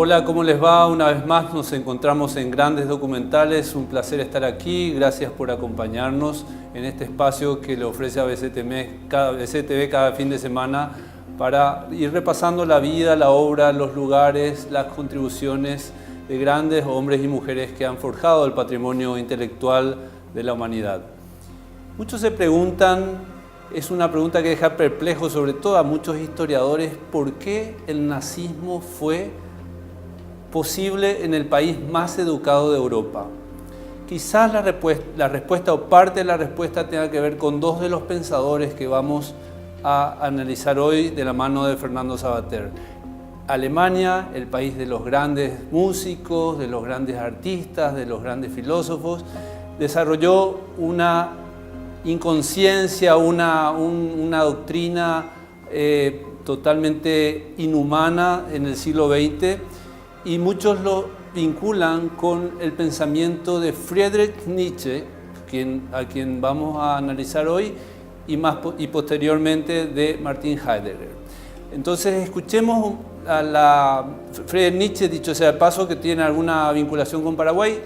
Hola, ¿cómo les va? Una vez más nos encontramos en Grandes Documentales. Un placer estar aquí. Gracias por acompañarnos en este espacio que le ofrece ABC-TV cada fin de semana para ir repasando la vida, la obra, los lugares, las contribuciones de grandes hombres y mujeres que han forjado el patrimonio intelectual de la humanidad. Muchos se preguntan, es una pregunta que deja perplejo sobre todo a muchos historiadores, ¿por qué el nazismo fue posible en el país más educado de Europa? Quizás la respuesta o parte de la respuesta tenga que ver con dos de los pensadores que vamos a analizar hoy de la mano de Fernando Savater. Alemania, el país de los grandes músicos, de los grandes artistas, de los grandes filósofos, desarrolló una inconsciencia, una doctrina totalmente inhumana en el siglo XX, y muchos lo vinculan con el pensamiento de Friedrich Nietzsche, a quien vamos a analizar hoy, y posteriormente de Martin Heidegger. Entonces escuchemos a Friedrich Nietzsche, dicho sea de paso, que tiene alguna vinculación con Paraguay.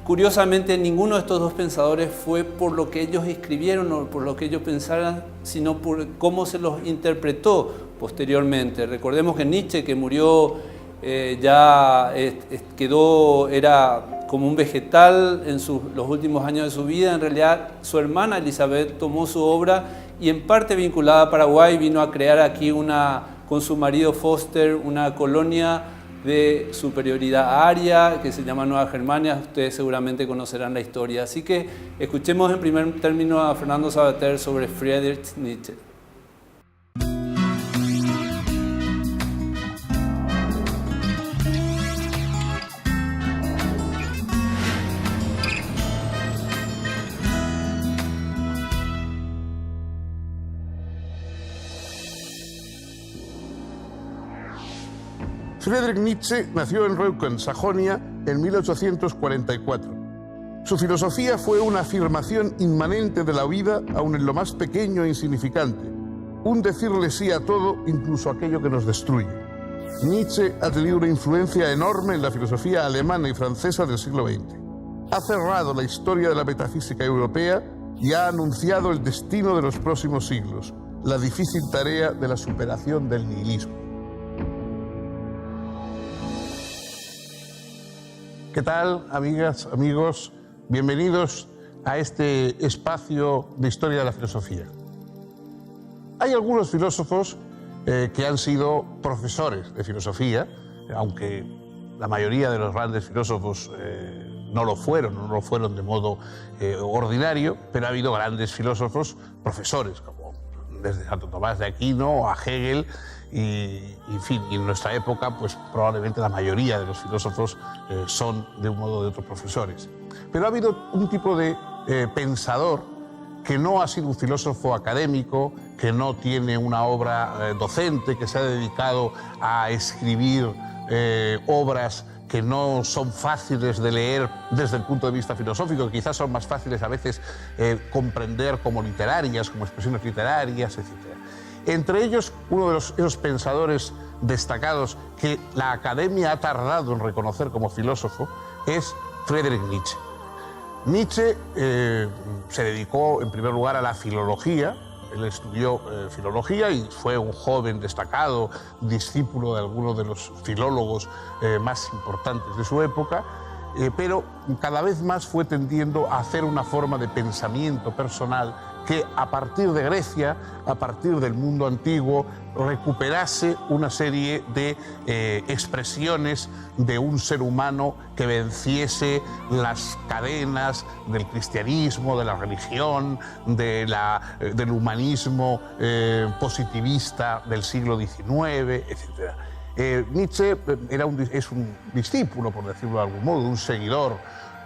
Curiosamente, ninguno de estos dos pensadores fue por lo que ellos escribieron o por lo que ellos pensaran, sino por cómo se los interpretó posteriormente. Recordemos que Nietzsche, que murió era como un vegetal en los últimos años de su vida. En realidad, su hermana Elizabeth tomó su obra y en parte vinculada a Paraguay vino a crear aquí con su marido Foster una colonia de superioridad aria que se llama Nueva Germania. Ustedes seguramente conocerán la historia. Así que escuchemos en primer término a Fernando Savater sobre Friedrich Nietzsche. Friedrich Nietzsche nació en Reucken, Sajonia, en 1844. Su filosofía fue una afirmación inmanente de la vida, aun en lo más pequeño e insignificante. Un decirle sí a todo, incluso aquello que nos destruye. Nietzsche ha tenido una influencia enorme en la filosofía alemana y francesa del siglo XX. Ha cerrado la historia de la metafísica europea y ha anunciado el destino de los próximos siglos, la difícil tarea de la superación del nihilismo. ¿Qué tal, amigas, amigos? Bienvenidos a este espacio de historia de la filosofía. Hay algunos filósofos que han sido profesores de filosofía, aunque la mayoría de los grandes filósofos no lo fueron de modo ordinario, pero ha habido grandes filósofos profesores, como desde Santo Tomás de Aquino a Hegel, y en fin, y en nuestra época, pues probablemente la mayoría de los filósofos son de un modo o de otro profesores. Pero ha habido un tipo de pensador que no ha sido un filósofo académico, que no tiene una obra docente, que se ha dedicado a escribir obras que no son fáciles de leer desde el punto de vista filosófico, que quizás son más fáciles a veces comprender como literarias, como expresiones literarias, etc. Entre ellos, uno de esos pensadores destacados que la academia ha tardado en reconocer como filósofo es Friedrich Nietzsche. Nietzsche se dedicó en primer lugar a la filología. Él estudió filología y fue un joven destacado, discípulo de algunos de los filólogos más importantes de su época, pero cada vez más fue tendiendo a hacer una forma de pensamiento personal que a partir de Grecia, a partir del mundo antiguo, recuperase una serie de expresiones de un ser humano que venciese las cadenas del cristianismo, de la religión, del humanismo positivista del siglo XIX, etc. Nietzsche es un discípulo, por decirlo de algún modo, un seguidor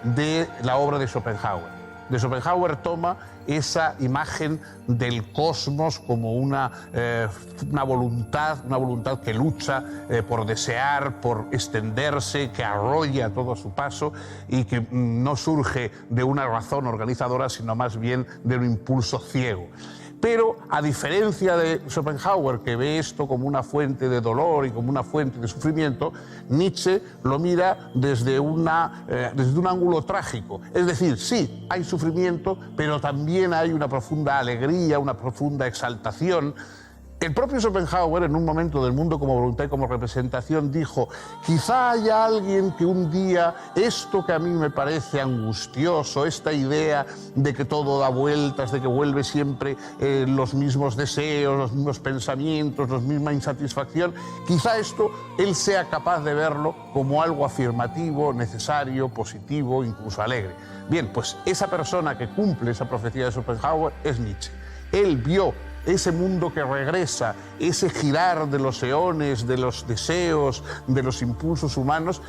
de la obra de Schopenhauer. De Schopenhauer toma esa imagen del cosmos como una voluntad que lucha por desear, por extenderse, que arrolla a todo a su paso y que no surge de una razón organizadora, sino más bien de un impulso ciego. Pero a diferencia de Schopenhauer, que ve esto como una fuente de dolor y como una fuente de sufrimiento, Nietzsche lo mira desde un ángulo trágico. Es decir, sí, hay sufrimiento, pero también hay una profunda alegría, una profunda exaltación. El propio Schopenhauer, en un momento del Mundo como voluntad y como representación, dijo: quizá haya alguien que un día esto que a mí me parece angustioso, esta idea de que todo da vueltas, de que vuelve siempre los mismos deseos, los mismos pensamientos, la misma insatisfacción, quizá esto él sea capaz de verlo como algo afirmativo, necesario, positivo, incluso alegre. Bien, pues esa persona que cumple esa profecía de Schopenhauer es Nietzsche. Él vio ese mundo que regresa, ese girar de los eones, de los deseos, de los impulsos humanos,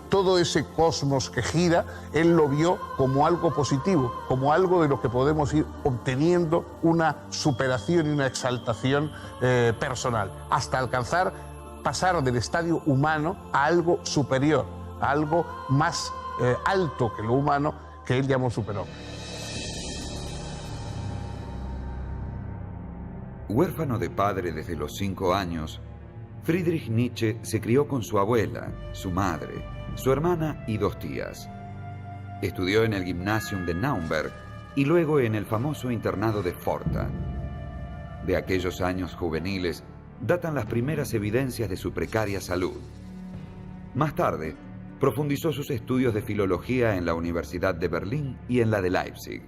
todo ese cosmos que gira, él lo vio como algo positivo, como algo de lo que podemos ir obteniendo una superación y una exaltación personal, hasta pasar del estadio humano a algo superior, a algo más alto que lo humano, que él llamó superhombre. Huérfano de padre desde los 5 años, Friedrich Nietzsche se crió con su abuela, su madre, su hermana y 2 tías. Estudió en el Gymnasium de Naumberg y luego en el famoso internado de Pforta. De aquellos años juveniles datan las primeras evidencias de su precaria salud. Más tarde, profundizó sus estudios de filología en la Universidad de Berlín y en la de Leipzig.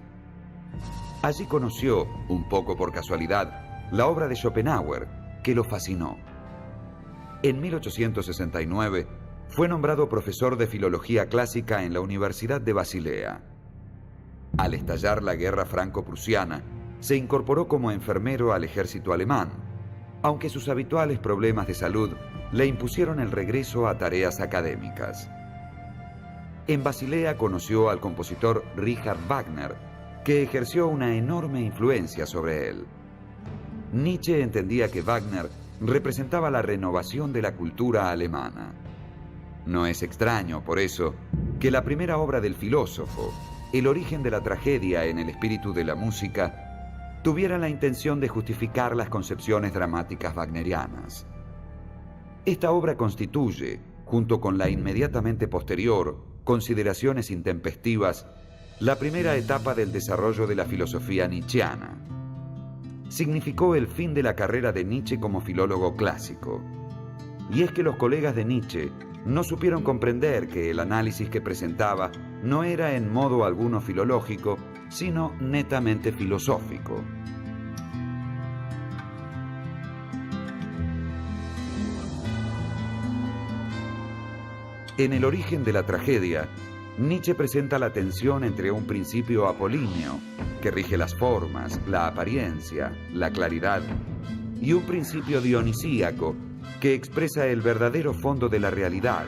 Allí conoció, un poco por casualidad, la obra de Schopenhauer, que lo fascinó. En 1869 fue nombrado profesor de filología clásica en la Universidad de Basilea. Al estallar la guerra franco-prusiana, se incorporó como enfermero al ejército alemán, aunque sus habituales problemas de salud le impusieron el regreso a tareas académicas. En Basilea conoció al compositor Richard Wagner, que ejerció una enorme influencia sobre él. Nietzsche entendía que Wagner representaba la renovación de la cultura alemana. No es extraño, por eso, que la primera obra del filósofo, El origen de la tragedia en el espíritu de la música, tuviera la intención de justificar las concepciones dramáticas wagnerianas. Esta obra constituye, junto con la inmediatamente posterior, Consideraciones intempestivas, la primera etapa del desarrollo de la filosofía nietzscheana. Significó el fin de la carrera de Nietzsche como filólogo clásico. Y es que los colegas de Nietzsche no supieron comprender que el análisis que presentaba no era en modo alguno filológico, sino netamente filosófico. En El origen de la tragedia, Nietzsche presenta la tensión entre un principio apolíneo, que rige las formas, la apariencia, la claridad, y un principio dionisíaco, que expresa el verdadero fondo de la realidad,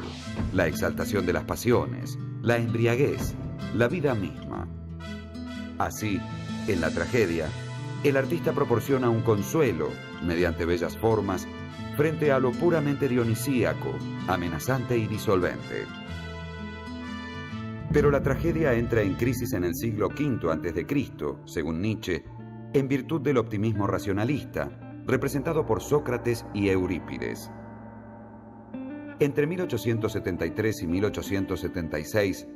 la exaltación de las pasiones, la embriaguez, la vida misma. Así, en la tragedia, el artista proporciona un consuelo, mediante bellas formas, frente a lo puramente dionisíaco, amenazante y disolvente. Pero la tragedia entra en crisis en el siglo V a.C., según Nietzsche, en virtud del optimismo racionalista, representado por Sócrates y Eurípides. Entre 1873 y 1876,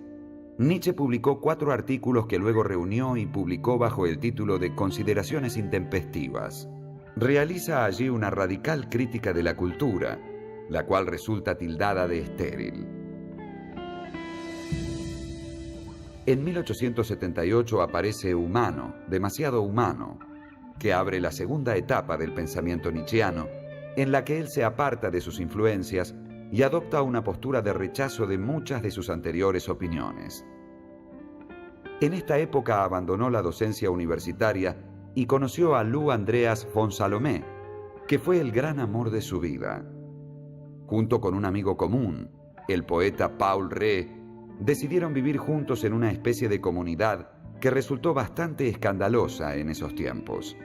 Nietzsche publicó 4 artículos que luego reunió y publicó bajo el título de Consideraciones intempestivas. Realiza allí una radical crítica de la cultura, la cual resulta tildada de estéril. En 1878 aparece Humano, demasiado humano, que abre la segunda etapa del pensamiento nietzscheano, en la que él se aparta de sus influencias y adopta una postura de rechazo de muchas de sus anteriores opiniones. En esta época abandonó la docencia universitaria y conoció a Lou Andreas von Salomé, que fue el gran amor de su vida. Junto con un amigo común, el poeta Paul Rée, decidieron vivir juntos en una especie de comunidad que resultó bastante escandalosa en esos tiempos.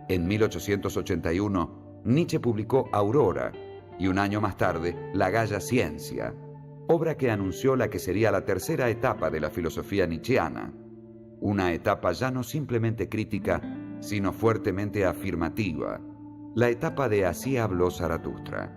En 1881, Nietzsche publicó Aurora y un año más tarde, La Gaya Ciencia, obra que anunció la que sería la tercera etapa de la filosofía nietzscheana, una etapa ya no simplemente crítica, sino fuertemente afirmativa, la etapa de Así habló Zaratustra.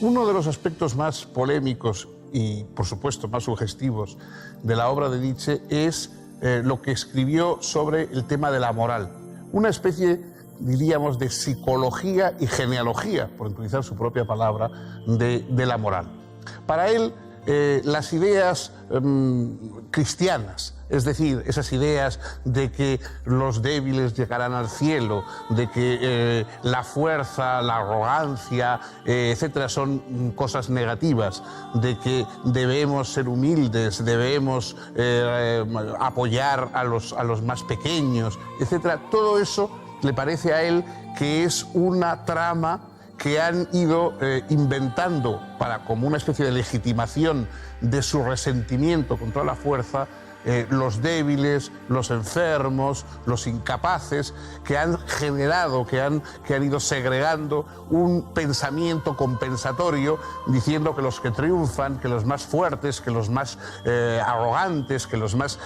Uno de los aspectos más polémicos y, por supuesto, más sugestivos de la obra de Nietzsche es lo que escribió sobre el tema de la moral. Una especie, diríamos, de psicología y genealogía, por utilizar su propia palabra, de la moral. Para él, las ideas cristianas, es decir, esas ideas de que los débiles llegarán al cielo, de que la fuerza, la arrogancia, etcétera, son cosas negativas, de que debemos ser humildes, debemos apoyar a los más pequeños, etcétera, todo eso le parece a él que es una trama que han ido inventando como una especie de legitimación de su resentimiento contra la fuerza, los débiles, los enfermos, los incapaces, que han generado, que han ido segregando un pensamiento compensatorio, diciendo que los que triunfan, que los más fuertes, que los más arrogantes, que los más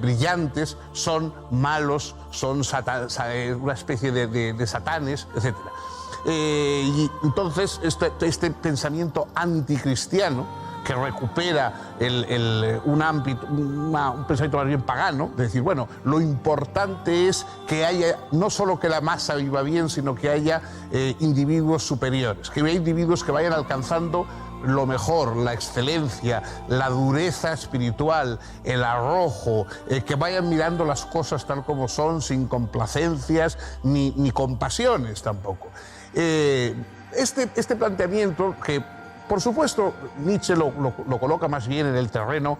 brillantes son malos, son una especie de satanes, etc. Y entonces este pensamiento anticristiano, que recupera un pensamiento más bien pagano, de decir, bueno, lo importante es que haya, no solo que la masa viva bien, sino que haya individuos superiores, que haya individuos que vayan alcanzando lo mejor, la excelencia, la dureza espiritual, el arrojo, que vayan mirando las cosas tal como son, sin complacencias ni compasiones tampoco. Este planteamiento que, por supuesto, Nietzsche lo coloca más bien en el terreno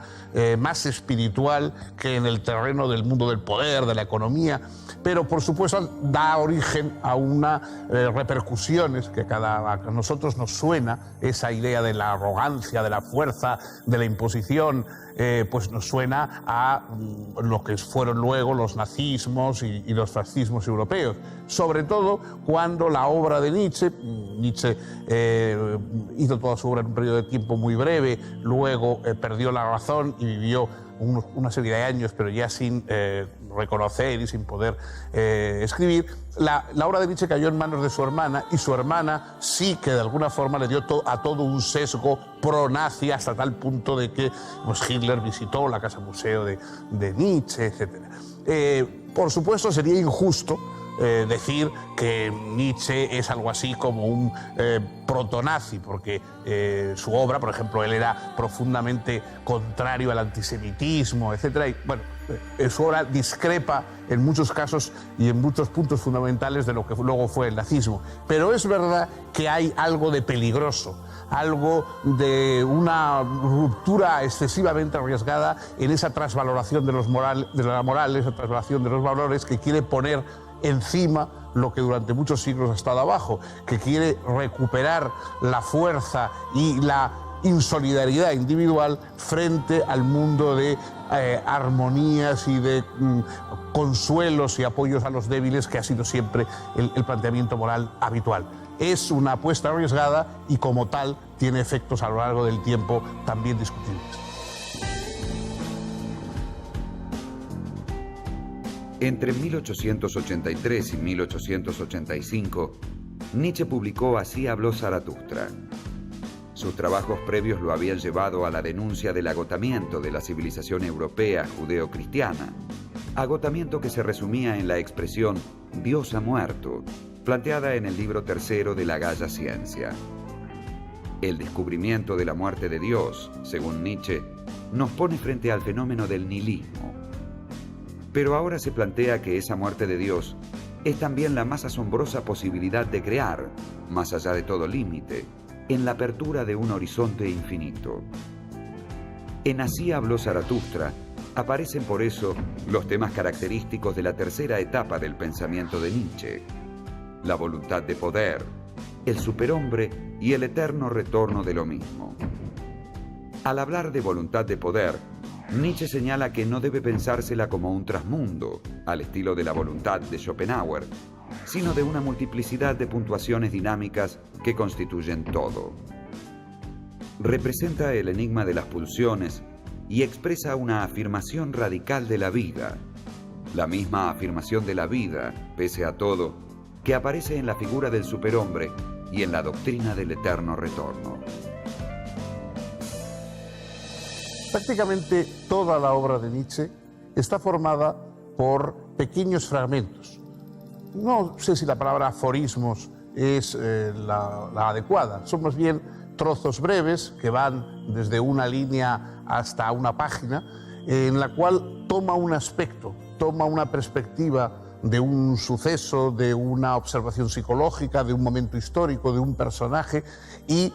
más espiritual que en el terreno del mundo del poder, de la economía, pero por supuesto da origen a unas repercusiones que a nosotros nos suena, esa idea de la arrogancia, de la fuerza, de la imposición, pues nos suena a lo que fueron luego los nazismos y los fascismos europeos, sobre todo cuando la obra de Nietzsche hizo toda su obra en un periodo de tiempo muy breve, luego perdió la razón y vivió una serie de años, pero ya sin reconocer y sin poder escribir. La obra de Nietzsche cayó en manos de su hermana, y su hermana sí que de alguna forma le dio a todo un sesgo pro-nazi, hasta tal punto de que pues, Hitler visitó la casa museo de Nietzsche, etc. Por supuesto, sería injusto decir que Nietzsche es algo así como un protonazi, porque su obra, por ejemplo, él era profundamente contrario al antisemitismo, etc. Y, bueno, su obra discrepa en muchos casos y en muchos puntos fundamentales de lo que luego fue el nazismo. Pero es verdad que hay algo de peligroso, algo de una ruptura excesivamente arriesgada en esa trasvaloración de la moral, esa trasvaloración de los valores que quiere poner encima lo que durante muchos siglos ha estado abajo, que quiere recuperar la fuerza y la insolidaridad individual frente al mundo de armonías y de consuelos y apoyos a los débiles, que ha sido siempre el planteamiento moral habitual. Es una apuesta arriesgada y, como tal, tiene efectos a lo largo del tiempo también discutibles. Entre 1883 y 1885, Nietzsche publicó Así habló Zaratustra. Sus trabajos previos lo habían llevado a la denuncia del agotamiento de la civilización europea judeo-cristiana, agotamiento que se resumía en la expresión «Dios ha muerto», planteada en el libro tercero de la Gaia Ciencia. El descubrimiento de la muerte de Dios, según Nietzsche, nos pone frente al fenómeno del nihilismo. Pero ahora se plantea que esa muerte de Dios es también la más asombrosa posibilidad de crear, más allá de todo límite, en la apertura de un horizonte infinito. En Así habló Zaratustra aparecen por eso los temas característicos de la tercera etapa del pensamiento de Nietzsche: la voluntad de poder, el superhombre y el eterno retorno de lo mismo. Al hablar de voluntad de poder, Nietzsche señala que no debe pensársela como un trasmundo, al estilo de la voluntad de Schopenhauer, sino de una multiplicidad de puntuaciones dinámicas que constituyen todo. Representa el enigma de las pulsiones y expresa una afirmación radical de la vida, la misma afirmación de la vida, pese a todo, que aparece en la figura del superhombre y en la doctrina del eterno retorno. Prácticamente toda la obra de Nietzsche está formada por pequeños fragmentos. No sé si la palabra aforismos es la adecuada, son más bien trozos breves que van desde una línea hasta una página, en la cual toma un aspecto, toma una perspectiva de un suceso, de una observación psicológica, de un momento histórico, de un personaje, y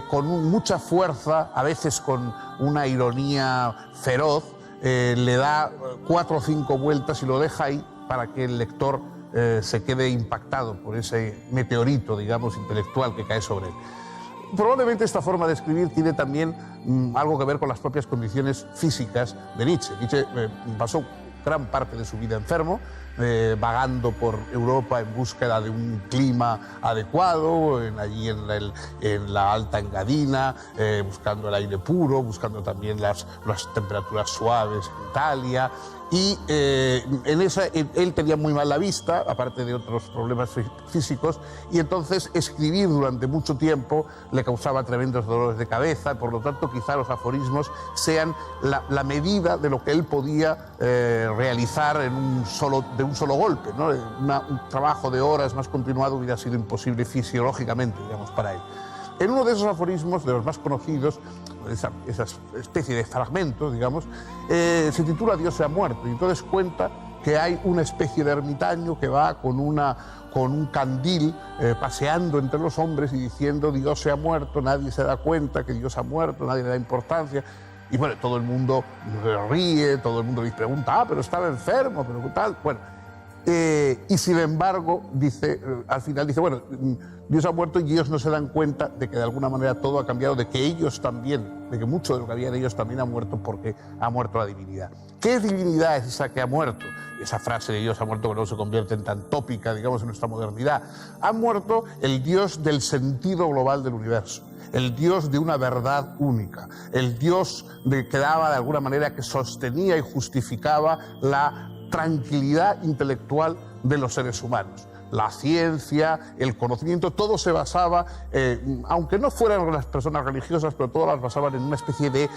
con mucha fuerza, a veces con una ironía feroz, le da 4 o 5 vueltas y lo deja ahí para que el lector se quede impactado por ese meteorito, digamos, intelectual que cae sobre él. Probablemente esta forma de escribir tiene también algo que ver con las propias condiciones físicas de Nietzsche. Nietzsche pasó gran parte de su vida enfermo, vagando por Europa en búsqueda de un clima adecuado, allí en la Alta Engadina, buscando el aire puro, buscando también las temperaturas suaves en Italia. Y él tenía muy mal la vista, aparte de otros problemas físicos, y entonces escribir durante mucho tiempo le causaba tremendos dolores de cabeza. Por lo tanto, quizá los aforismos sean la medida de lo que él podía realizar de un solo golpe, ¿no? Un trabajo de horas más continuado hubiera sido imposible fisiológicamente, digamos, para él. En uno de esos aforismos, de los más conocidos, esa especie de fragmentos, digamos, se titula Dios se ha muerto, y entonces cuenta que hay una especie de ermitaño que va con un candil paseando entre los hombres y diciendo Dios se ha muerto, nadie se da cuenta que Dios ha muerto, nadie le da importancia. Y bueno, todo el mundo ríe, todo el mundo le pregunta, pero estaba enfermo, pero ¿qué tal? Bueno, y sin embargo, al final dice, bueno, Dios ha muerto y ellos no se dan cuenta de que de alguna manera todo ha cambiado, de que ellos también, de que mucho de lo que había en ellos también ha muerto porque ha muerto la divinidad. ¿Qué divinidad es esa que ha muerto? Esa frase de Dios ha muerto que no se convierte en tan tópica, digamos, en nuestra modernidad. Ha muerto el Dios del sentido global del universo, el Dios de una verdad única, el Dios que daba de alguna manera, que sostenía y justificaba la tranquilidad intelectual de los seres humanos. La ciencia, el conocimiento, todo se basaba, aunque no fueran las personas religiosas, pero todas las basaban en una especie de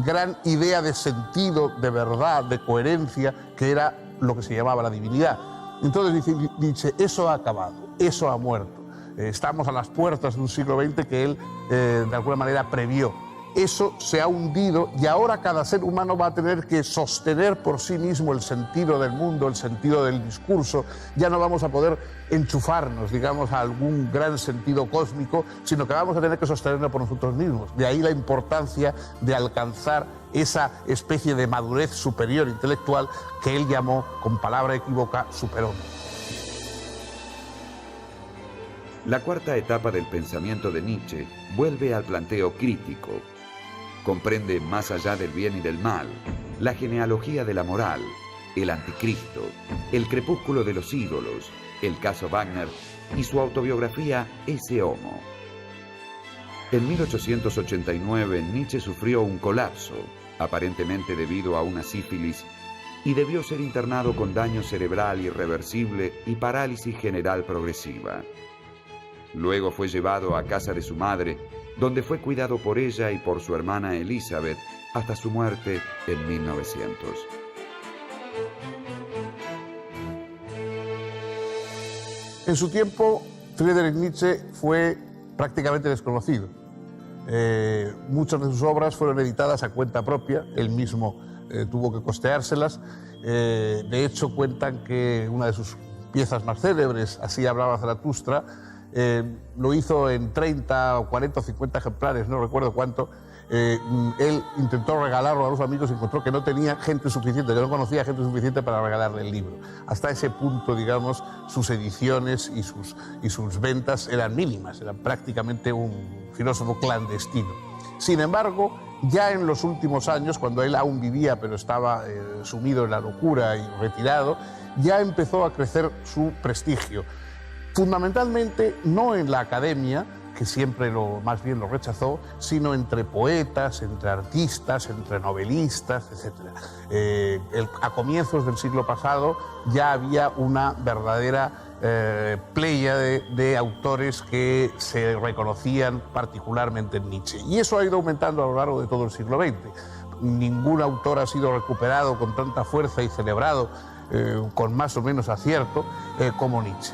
gran idea de sentido, de verdad, de coherencia, que era lo que se llamaba la divinidad. Entonces dice, eso ha acabado, eso ha muerto. Estamos a las puertas de un siglo XX que él, de alguna manera, previó. Eso se ha hundido y ahora cada ser humano va a tener que sostener por sí mismo el sentido del mundo, el sentido del discurso. Ya no vamos a poder enchufarnos, digamos, a algún gran sentido cósmico, sino que vamos a tener que sostenerlo por nosotros mismos. De ahí la importancia de alcanzar esa especie de madurez superior intelectual que él llamó, con palabra equívoca, superhombre. La cuarta etapa del pensamiento de Nietzsche vuelve al planteo crítico. Comprende más allá del bien y del mal, la genealogía de la moral, el anticristo, el crepúsculo de los ídolos, el caso Wagner y su autobiografía Esse Homo. En 1889 Nietzsche sufrió un colapso, aparentemente debido a una sífilis, y debió ser internado con daño cerebral irreversible y parálisis general progresiva. Luego fue llevado a casa de su madre, donde fue cuidado por ella y por su hermana Elizabeth hasta su muerte en 1900. En su tiempo, Friedrich Nietzsche fue prácticamente desconocido. Muchas de sus obras fueron editadas a cuenta propia, él mismo tuvo que costeárselas. De hecho, cuentan que una de sus piezas más célebres, Así hablaba Zaratustra, lo hizo en 30 o 40 o 50 ejemplares, no recuerdo cuánto. Él intentó regalarlo a los amigos y encontró que no tenía gente suficiente, que no conocía gente suficiente para regalarle el libro. Hasta ese punto, digamos, sus ediciones y sus ventas eran mínimas, eran prácticamente un filósofo clandestino. Sin embargo, Ya en los últimos años, cuando él aún vivía pero estaba sumido en la locura y retirado, ya empezó a crecer su prestigio. Fundamentalmente no en la academia, que siempre más bien lo rechazó, sino entre poetas, entre artistas, entre novelistas, etc. A comienzos del siglo pasado ya había una verdadera pléyade de autores que se reconocían particularmente en Nietzsche. Y eso ha ido aumentando a lo largo de todo el siglo XX. Ningún autor ha sido recuperado con tanta fuerza y celebrado con más o menos acierto como Nietzsche.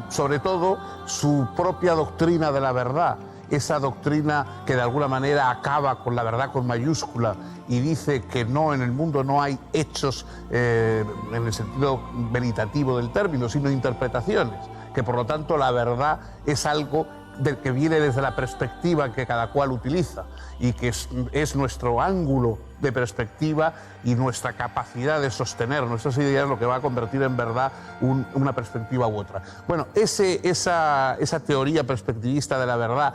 Sobre todo su propia doctrina de la verdad, esa doctrina que de alguna manera acaba con la verdad con mayúscula y dice que no, en el mundo no hay hechos en el sentido veritativo del término, sino interpretaciones, que por lo tanto la verdad es algo que viene desde la perspectiva que cada cual utiliza y que es nuestro ángulo de perspectiva y nuestra capacidad de sostener nuestras ideas lo que va a convertir en verdad una perspectiva u otra. Bueno, esa teoría perspectivista de la verdad,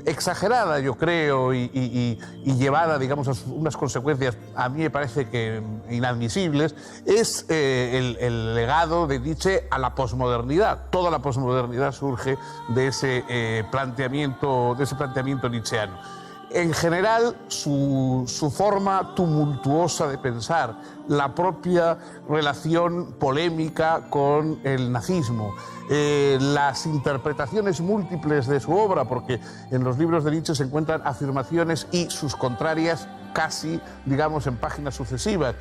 exagerada yo creo y llevada, digamos, a unas consecuencias a mí me parece que inadmisibles, es el legado de Nietzsche a la posmodernidad. Toda la posmodernidad surge de ese planteamiento nietzscheano. En general, su forma tumultuosa de pensar, la propia relación polémica con el nazismo, las interpretaciones múltiples de su obra, porque en los libros de Nietzsche se encuentran afirmaciones y sus contrarias casi, digamos, en páginas sucesivas.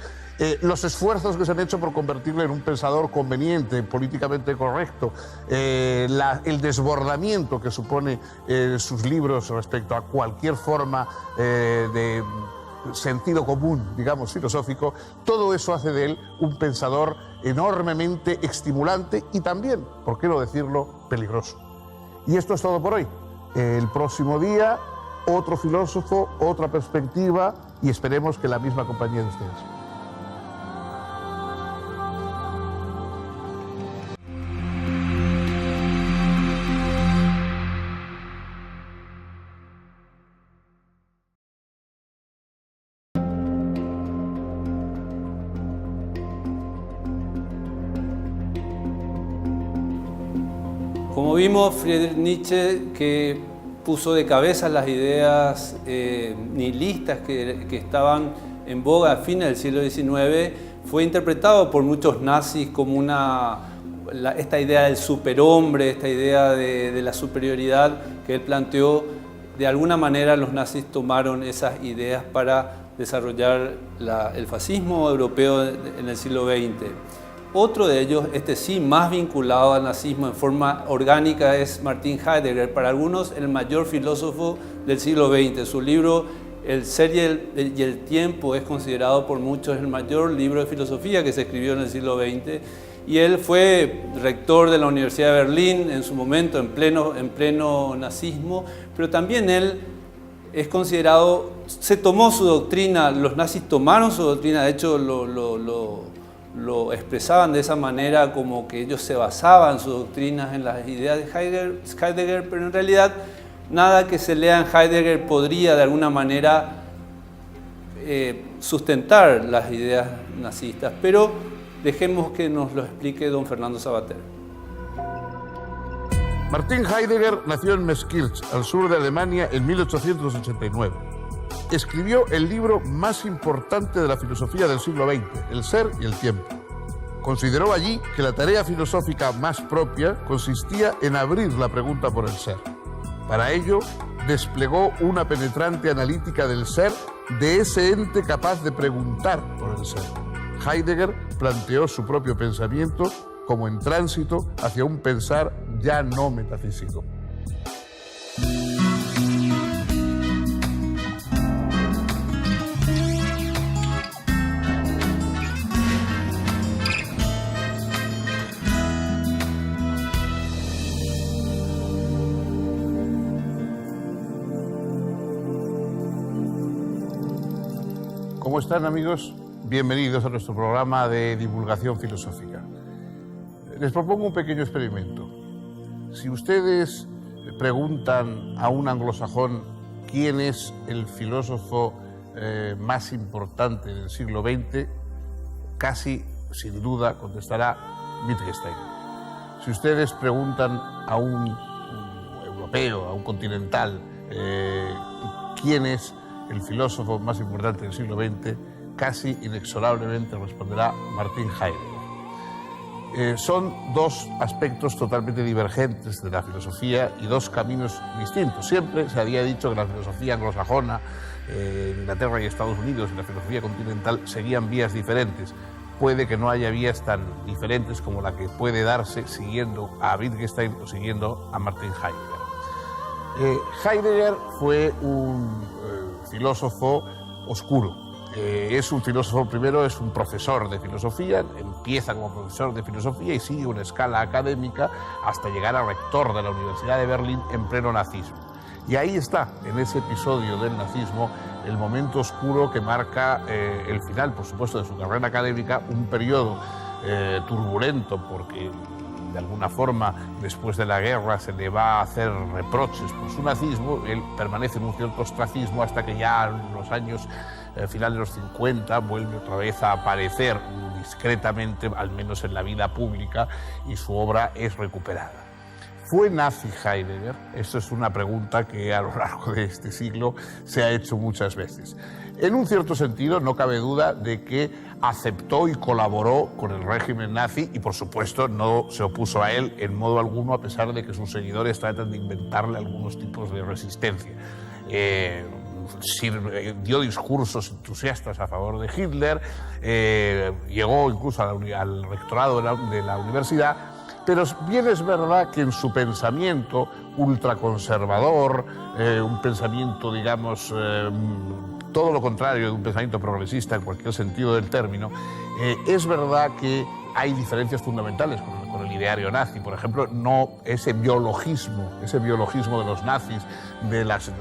Los esfuerzos que se han hecho por convertirle en un pensador conveniente, políticamente correcto, el desbordamiento que supone sus libros respecto a cualquier forma de sentido común, digamos, filosófico, todo eso hace de él un pensador enormemente estimulante y también, por qué no decirlo, peligroso. Y esto es todo por hoy. El próximo día, otro filósofo, otra perspectiva y esperemos que la misma compañía de ustedes. Como vimos, Friedrich Nietzsche, que puso de cabeza las ideas nihilistas que estaban en boga a fines del siglo XIX, fue interpretado por muchos nazis como esta idea del superhombre, esta idea de la superioridad que él planteó. De alguna manera los nazis tomaron esas ideas para desarrollar el fascismo europeo en el siglo XX. Otro de ellos, sí más vinculado al nazismo en forma orgánica, es Martin Heidegger, para algunos el mayor filósofo del siglo XX. Su libro El ser y el tiempo es considerado por muchos el mayor libro de filosofía que se escribió en el siglo XX. Y él fue rector de la Universidad de Berlín en su momento, en pleno nazismo, pero también él es considerado, se tomó su doctrina, los nazis tomaron su doctrina, de hecho lo expresaban de esa manera, como que ellos se basaban sus doctrinas en las ideas de Heidegger, pero en realidad nada que se lea en Heidegger podría de alguna manera sustentar las ideas nazistas, pero dejemos que nos lo explique don Fernando Savater. Martin Heidegger nació en Meskirch, al sur de Alemania, en 1889. Escribió el libro más importante de la filosofía del siglo XX, El ser y el tiempo. Consideró allí que la tarea filosófica más propia consistía en abrir la pregunta por el ser. Para ello, desplegó una penetrante analítica del ser, de ese ente capaz de preguntar por el ser. Heidegger planteó su propio pensamiento como en tránsito hacia un pensar ya no metafísico. ¿Cómo están, amigos? Bienvenidos a nuestro programa de divulgación filosófica. Les propongo un pequeño experimento. Si ustedes preguntan a un anglosajón quién es el filósofo más importante del siglo XX, casi sin duda contestará Wittgenstein. Si ustedes preguntan a un europeo, a un continental, quién es el filósofo más importante del siglo XX, casi inexorablemente responderá Martin Heidegger. Son dos aspectos totalmente divergentes de la filosofía y dos caminos distintos. Siempre se había dicho que la filosofía anglosajona, Inglaterra y Estados Unidos, y la filosofía continental seguían vías diferentes. Puede que no haya vías tan diferentes como la que puede darse siguiendo a Wittgenstein o siguiendo a Martin Heidegger. Heidegger fue un filósofo oscuro. Es un filósofo, primero es un profesor de filosofía, empieza como profesor de filosofía y sigue una escala académica hasta llegar a rector de la Universidad de Berlín en pleno nazismo. Y ahí está, en ese episodio del nazismo, el momento oscuro que marca el final, por supuesto, de su carrera académica, un periodo turbulento porque de alguna forma después de la guerra se le va a hacer reproches por su nazismo. Él permanece en un cierto ostracismo hasta que ya en los años final de los 50 vuelve otra vez a aparecer discretamente, al menos en la vida pública, y su obra es recuperada. ¿Fue nazi Heidegger? Esto es una pregunta que a lo largo de este siglo se ha hecho muchas veces. En un cierto sentido, no cabe duda de que aceptó y colaboró con el régimen nazi y, por supuesto, no se opuso a él en modo alguno, a pesar de que sus seguidores tratan de inventarle algunos tipos de resistencia. Dio discursos entusiastas a favor de Hitler, llegó incluso al rectorado de la universidad. Pero bien es verdad que en su pensamiento ultraconservador, un pensamiento, digamos, todo lo contrario de un pensamiento progresista en cualquier sentido del término, es verdad que hay diferencias fundamentales con el ideario nazi. Por ejemplo, no ese biologismo de los nazis, de las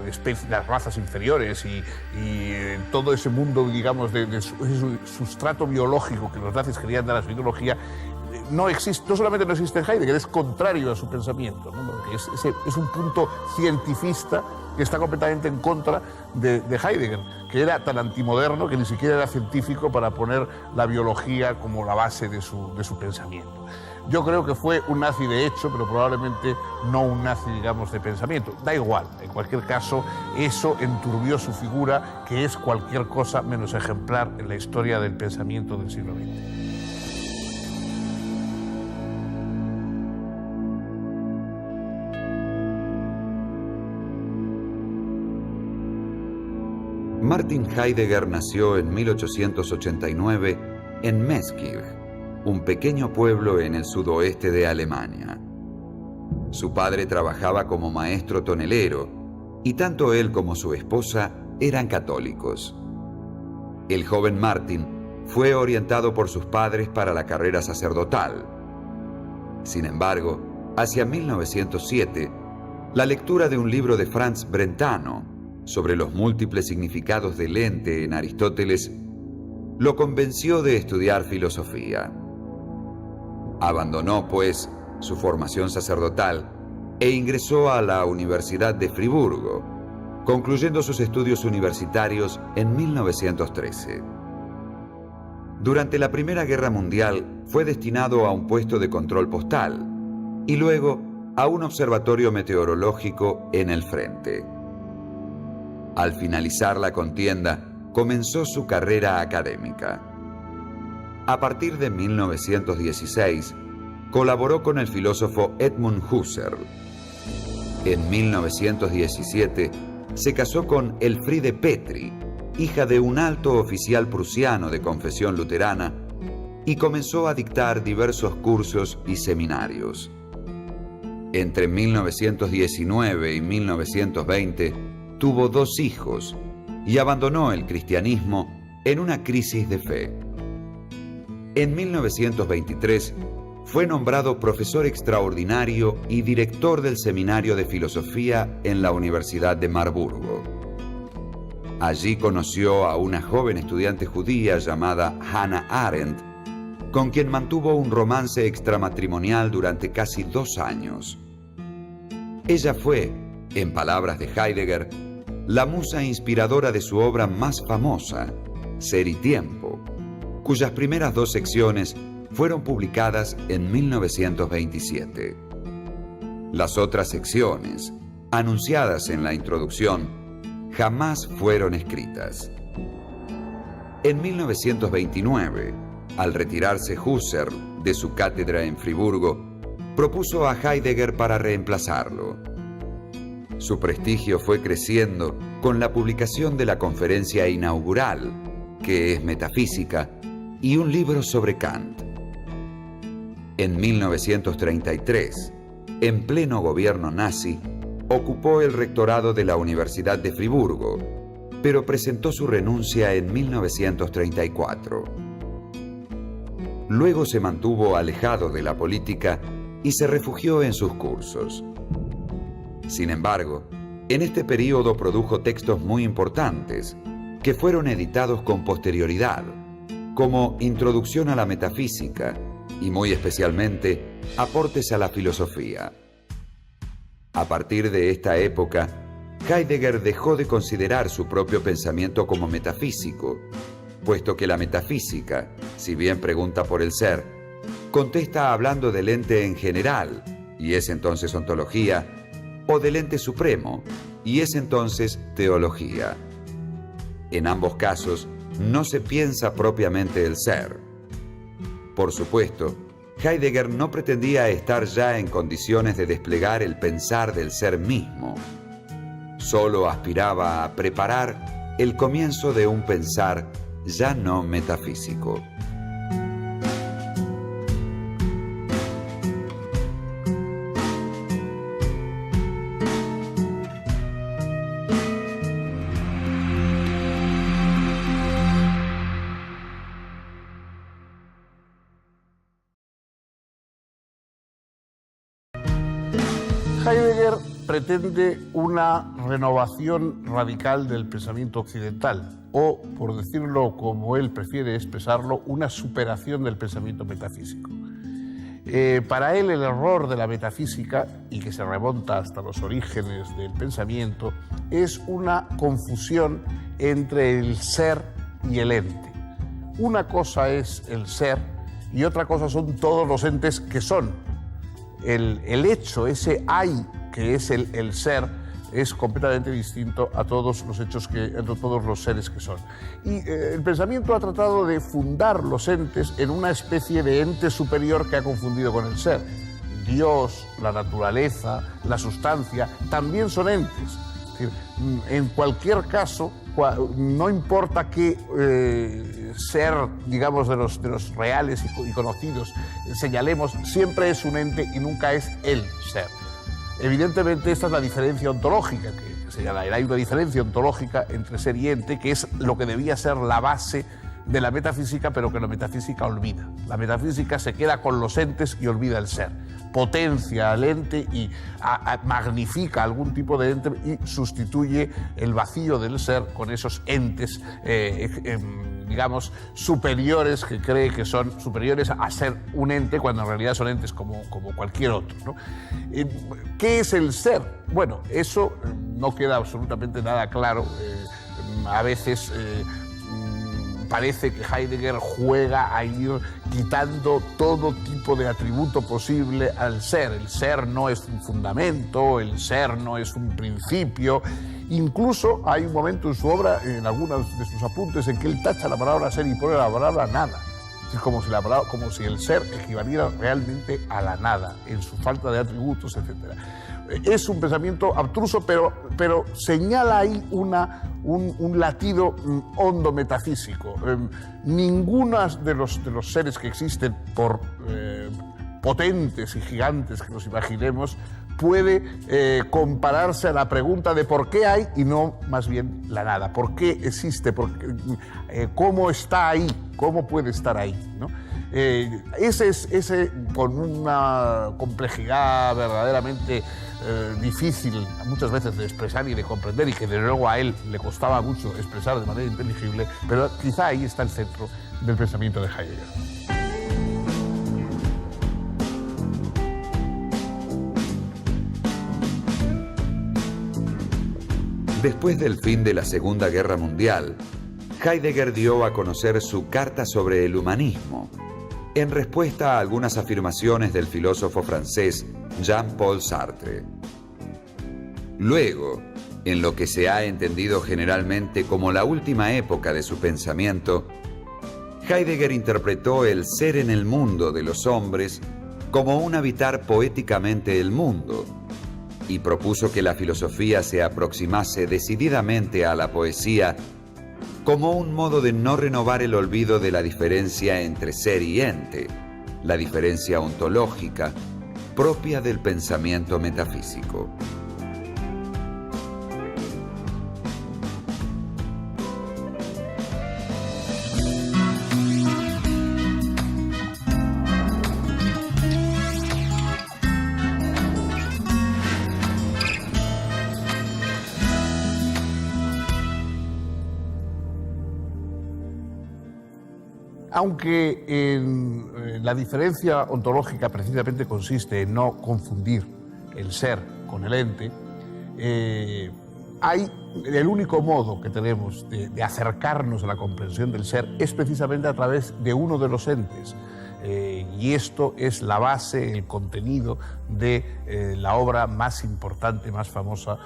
razas inferiores y todo ese mundo, digamos, de sustrato biológico que los nazis querían dar a su ideología, no existe, no solamente no existe en Heidegger, es contrario a su pensamiento, ¿no? Porque es un punto cientifista que está completamente en contra de Heidegger, que era tan antimoderno que ni siquiera era científico para poner la biología como la base de su pensamiento. Yo creo que fue un nazi de hecho, pero probablemente no un nazi, digamos, de pensamiento. Da igual, en cualquier caso, eso enturbió su figura, que es cualquier cosa menos ejemplar en la historia del pensamiento del siglo XX. Martin Heidegger nació en 1889 en Meßkirch, un pequeño pueblo en el sudoeste de Alemania. Su padre trabajaba como maestro tonelero y tanto él como su esposa eran católicos. El joven Martin fue orientado por sus padres para la carrera sacerdotal. Sin embargo, hacia 1907, la lectura de un libro de Franz Brentano sobre los múltiples significados del ente en Aristóteles lo convenció de estudiar filosofía. Abandonó, pues, su formación sacerdotal e ingresó a la Universidad de Friburgo, concluyendo sus estudios universitarios en 1913. Durante la Primera Guerra Mundial fue destinado a un puesto de control postal y luego a un observatorio meteorológico en el frente. Al finalizar la contienda, comenzó su carrera académica. A partir de 1916, colaboró con el filósofo Edmund Husserl. En 1917, se casó con Elfriede Petri, hija de un alto oficial prusiano de confesión luterana, y comenzó a dictar diversos cursos y seminarios. Entre 1919 y 1920, tuvo 2 hijos y abandonó el cristianismo en una crisis de fe. En 1923 fue nombrado profesor extraordinario y director del Seminario de Filosofía en la Universidad de Marburgo. Allí conoció a una joven estudiante judía llamada Hannah Arendt, con quien mantuvo un romance extramatrimonial durante casi 2 años. Ella fue, en palabras de Heidegger, la musa inspiradora de su obra más famosa, Ser y Tiempo, cuyas primeras 2 secciones fueron publicadas en 1927. Las otras secciones, anunciadas en la introducción, jamás fueron escritas. En 1929, al retirarse Husserl de su cátedra en Friburgo, propuso a Heidegger para reemplazarlo. Su prestigio fue creciendo con la publicación de la conferencia inaugural, que es Metafísica, y un libro sobre Kant. En 1933, en pleno gobierno nazi, ocupó el rectorado de la Universidad de Friburgo, pero presentó su renuncia en 1934. Luego se mantuvo alejado de la política y se refugió en sus cursos. Sin embargo, en este período produjo textos muy importantes que fueron editados con posterioridad, como Introducción a la Metafísica y muy especialmente Aportes a la Filosofía. A partir de esta época, Heidegger dejó de considerar su propio pensamiento como metafísico, puesto que la metafísica, si bien pregunta por el ser, contesta hablando del ente en general, y es entonces ontología, o del ente supremo, y es entonces teología. En ambos casos, no se piensa propiamente el ser. Por supuesto, Heidegger no pretendía estar ya en condiciones de desplegar el pensar del ser mismo. Solo aspiraba a preparar el comienzo de un pensar ya no metafísico. Heidegger pretende una renovación radical del pensamiento occidental, o, por decirlo como él prefiere expresarlo, una superación del pensamiento metafísico. Para él el error de la metafísica, y que se remonta hasta los orígenes del pensamiento, es una confusión entre el ser y el ente. Una cosa es el ser y otra cosa son todos los entes que son. El hecho, ese hay que es el ser, es completamente distinto a todos los hechos, a todos los seres que son. Y el pensamiento ha tratado de fundar los entes en una especie de ente superior que ha confundido con el ser. Dios, la naturaleza, la sustancia, también son entes. Es decir, en cualquier caso, no importa qué ser, digamos, de los reales y conocidos señalemos, siempre es un ente y nunca es el ser. Evidentemente, esta es la diferencia ontológica que señala. Hay una diferencia ontológica entre ser y ente, que es lo que debía ser la base de la metafísica, pero que la metafísica olvida. La metafísica se queda con los entes y olvida el ser. Potencia al ente y magnifica algún tipo de ente y sustituye el vacío del ser con esos entes, digamos, superiores, que cree que son superiores a ser un ente, cuando en realidad son entes como cualquier otro, ¿no? ¿Qué es el ser? Bueno, eso no queda absolutamente nada claro. A veces parece que Heidegger juega a ir quitando todo tipo de atributo posible al ser. El ser no es un fundamento, el ser no es un principio. Incluso hay un momento en su obra, en algunos de sus apuntes, en que él tacha la palabra ser y pone la palabra nada. Es como si el ser equivaliera realmente a la nada, en su falta de atributos, etc. Es un pensamiento abstruso, pero señala ahí un latido hondo metafísico. Ninguno de los seres que existen, por potentes y gigantes que nos imaginemos, puede compararse a la pregunta de por qué hay y no más bien la nada. ¿Por qué existe? ¿Cómo está ahí? ¿Cómo puede estar ahí? ¿No? Ese con una complejidad verdaderamente difícil muchas veces de expresar y de comprender, y que de luego a él le costaba mucho expresar de manera inteligible, pero quizá ahí está el centro del pensamiento de Heidegger. Después del fin de la Segunda Guerra Mundial, Heidegger dio a conocer su Carta sobre el humanismo, en respuesta a algunas afirmaciones del filósofo francés Jean-Paul Sartre. Luego, en lo que se ha entendido generalmente como la última época de su pensamiento, Heidegger interpretó el ser en el mundo de los hombres como un habitar poéticamente el mundo, y propuso que la filosofía se aproximase decididamente a la poesía como un modo de no renovar el olvido de la diferencia entre ser y ente, la diferencia ontológica propia del pensamiento metafísico. Aunque la diferencia ontológica precisamente consiste en no confundir el ser con el ente, el único modo que tenemos de acercarnos a la comprensión del ser es precisamente a través de uno de los entes. Y esto es la base, el contenido de la obra más importante, más famosa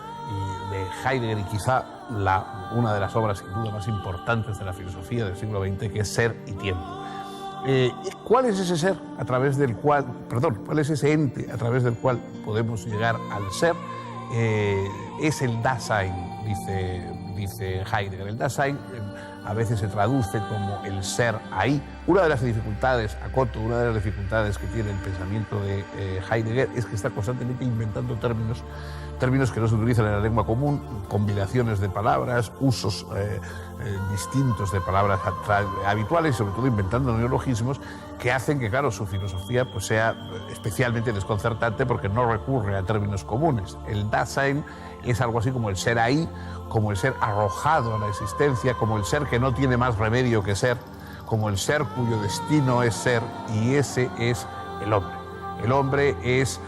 de Heidegger, y quizá una de las obras sin duda más importantes de la filosofía del siglo XX, que es Ser y Tiempo. ¿Cuál es ese ser a través del cual, cuál es ese ente a través del cual podemos llegar al ser? Es el Dasein, dice Heidegger. El Dasein a veces se traduce como el ser ahí. Una de las dificultades, una de las dificultades que tiene el pensamiento de Heidegger es que está constantemente inventando términos que no se utilizan en la lengua común, combinaciones de palabras, usos distintos de palabras habituales, y sobre todo inventando neologismos que hacen que, claro, su filosofía pues, sea especialmente desconcertante porque no recurre a términos comunes. El Dasein es algo así como el ser ahí, como el ser arrojado a la existencia, como el ser que no tiene más remedio que ser, como el ser cuyo destino es ser, y ese es el hombre. El hombre es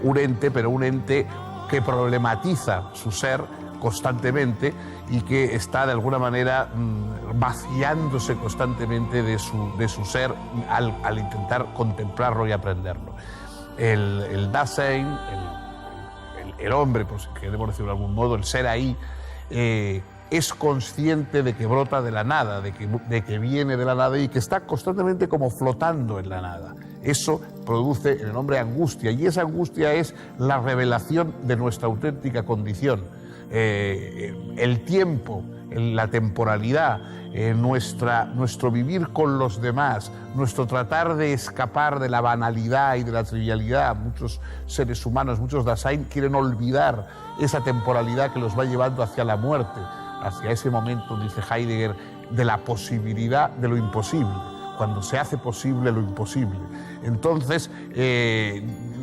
un ente, pero un ente que problematiza su ser constantemente y que está de alguna manera vaciándose constantemente de su ser al intentar contemplarlo y aprenderlo. El Dasein, el hombre, pues queremos decirlo de algún modo, el ser ahí, es consciente de que brota de la nada, de que viene de la nada y que está constantemente como flotando en la nada. Eso produce en el hombre angustia, y esa angustia es la revelación de nuestra auténtica condición. El tiempo, la temporalidad, nuestro vivir con los demás, nuestro tratar de escapar de la banalidad y de la trivialidad. Muchos seres humanos, muchos Dasein, quieren olvidar esa temporalidad que los va llevando hacia la muerte, hacia ese momento, dice Heidegger, de la posibilidad de lo imposible, cuando se hace posible lo imposible. Entonces,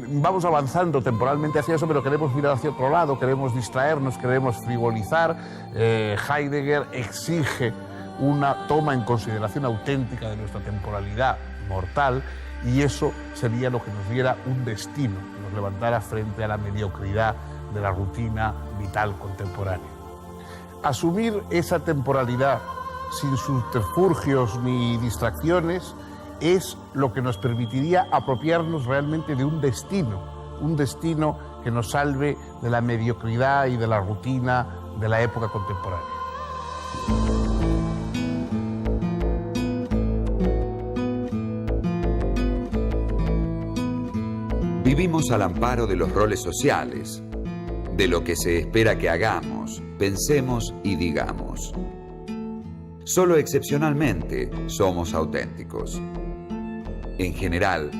vamos avanzando temporalmente hacia eso, pero queremos mirar hacia otro lado, queremos distraernos, queremos frivolizar. Heidegger exige una toma en consideración auténtica de nuestra temporalidad mortal, y eso sería lo que nos diera un destino, que nos levantara frente a la mediocridad de la rutina vital contemporánea. Asumir esa temporalidad sin subterfugios ni distracciones es lo que nos permitiría apropiarnos realmente de un destino que nos salve de la mediocridad y de la rutina de la época contemporánea. Vivimos al amparo de los roles sociales, de lo que se espera que hagamos, pensemos y digamos. Solo excepcionalmente somos auténticos. En general,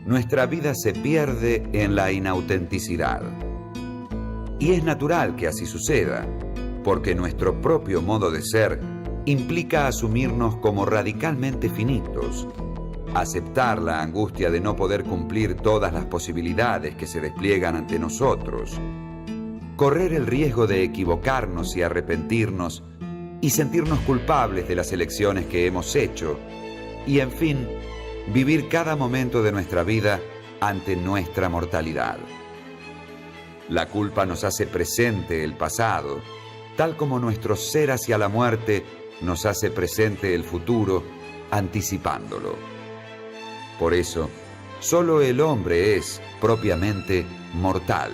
nuestra vida se pierde en la inautenticidad. Y es natural que así suceda, porque nuestro propio modo de ser implica asumirnos como radicalmente finitos, aceptar la angustia de no poder cumplir todas las posibilidades que se despliegan ante nosotros, correr el riesgo de equivocarnos y arrepentirnos y sentirnos culpables de las elecciones que hemos hecho, y en fin, vivir cada momento de nuestra vida ante nuestra mortalidad. La culpa nos hace presente el pasado tal como nuestro ser hacia la muerte nos hace presente el futuro, anticipándolo. Por eso, solo el hombre es, propiamente, mortal.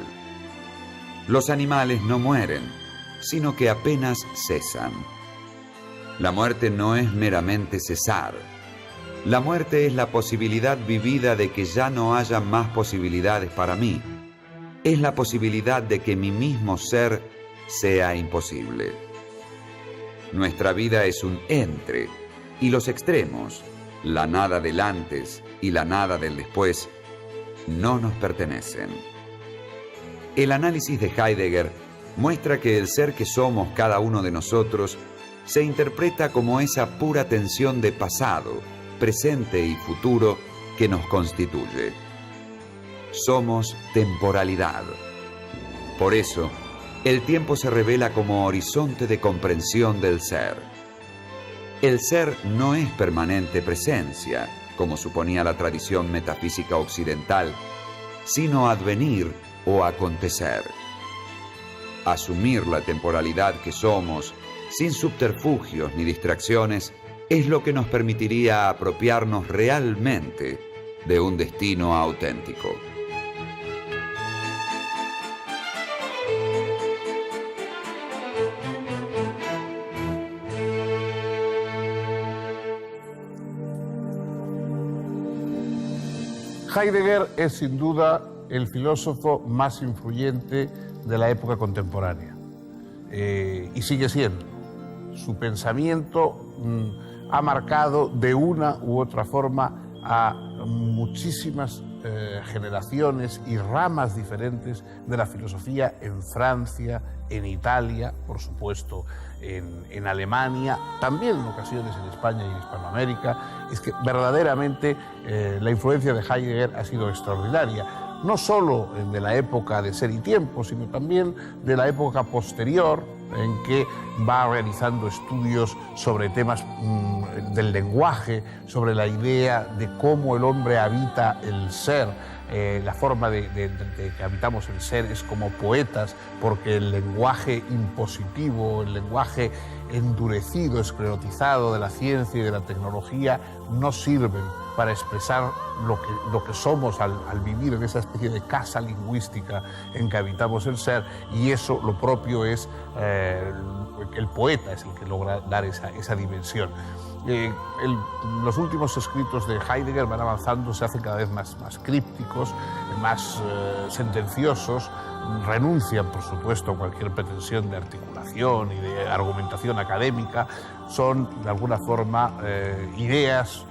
Los animales no mueren, sino que apenas cesan. La muerte no es meramente cesar. La muerte es la posibilidad vivida de que ya no haya más posibilidades para mí. Es la posibilidad de que mi mismo ser sea imposible. Nuestra vida es un entre, y los extremos, la nada del antes y la nada del después, no nos pertenecen. El análisis de Heidegger muestra que el ser que somos cada uno de nosotros se interpreta como esa pura tensión de pasado, presente y futuro que nos constituye. Somos temporalidad. Por eso, el tiempo se revela como horizonte de comprensión del ser. El ser no es permanente presencia, como suponía la tradición metafísica occidental, sino advenir o acontecer. Asumir la temporalidad que somos, sin subterfugios ni distracciones, es lo que nos permitiría apropiarnos realmente de un destino auténtico. Heidegger es sin duda el filósofo más influyente de la época contemporánea y sigue siendo. Su pensamiento ha marcado de una u otra forma a muchísimas generaciones y ramas diferentes de la filosofía en Francia, en Italia, por supuesto en Alemania, también en ocasiones en España y en Hispanoamérica. Es que verdaderamente la influencia de Heidegger ha sido extraordinaria, no solo de la época de Ser y Tiempo, sino también de la época posterior, en que va realizando estudios sobre temas del lenguaje, sobre la idea de cómo el hombre habita el ser. La forma de que habitamos el ser es como poetas, porque el lenguaje impositivo, el lenguaje endurecido, esclerotizado de la ciencia y de la tecnología no sirven para expresar lo que somos al vivir en esa especie de casa lingüística en que habitamos el ser, y eso lo propio es el poeta, es el que logra dar esa dimensión. Los últimos escritos de Heidegger van avanzando, se hacen cada vez más crípticos, más sentenciosos, renuncian, por supuesto, a cualquier pretensión de articulación y de argumentación académica. Son, de alguna forma, ideas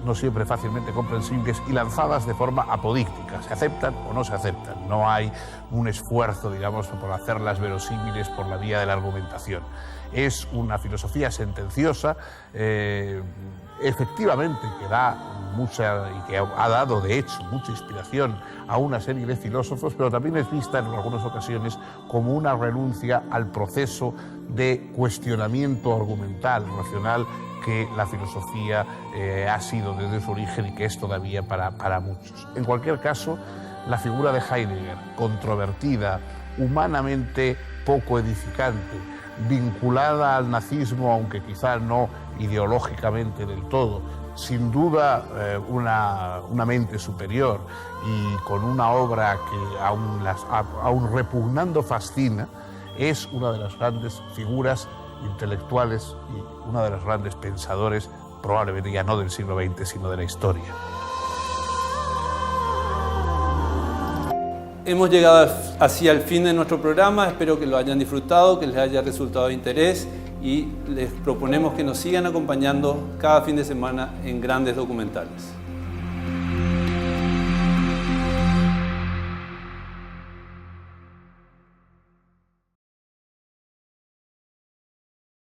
no siempre fácilmente comprensibles y lanzadas de forma apodíctica. Se aceptan o no se aceptan. No hay un esfuerzo, digamos, por hacerlas verosímiles por la vía de la argumentación. Es una filosofía sentenciosa, efectivamente, que da mucha y que ha dado, de hecho, mucha inspiración a una serie de filósofos, pero también es vista en algunas ocasiones como una renuncia al proceso de cuestionamiento argumental, racional, que la filosofía ha sido desde su origen y que es todavía para muchos. En cualquier caso, la figura de Heidegger, controvertida, humanamente poco edificante, vinculada al nazismo, aunque quizá no ideológicamente del todo, sin duda una mente superior y con una obra que aún repugnando fascina, es una de las grandes figuras intelectuales y uno de los grandes pensadores, probablemente ya no del siglo XX, sino de la historia. Hemos llegado así al fin de nuestro programa. Espero que lo hayan disfrutado, que les haya resultado de interés, y les proponemos que nos sigan acompañando cada fin de semana en Grandes Documentales.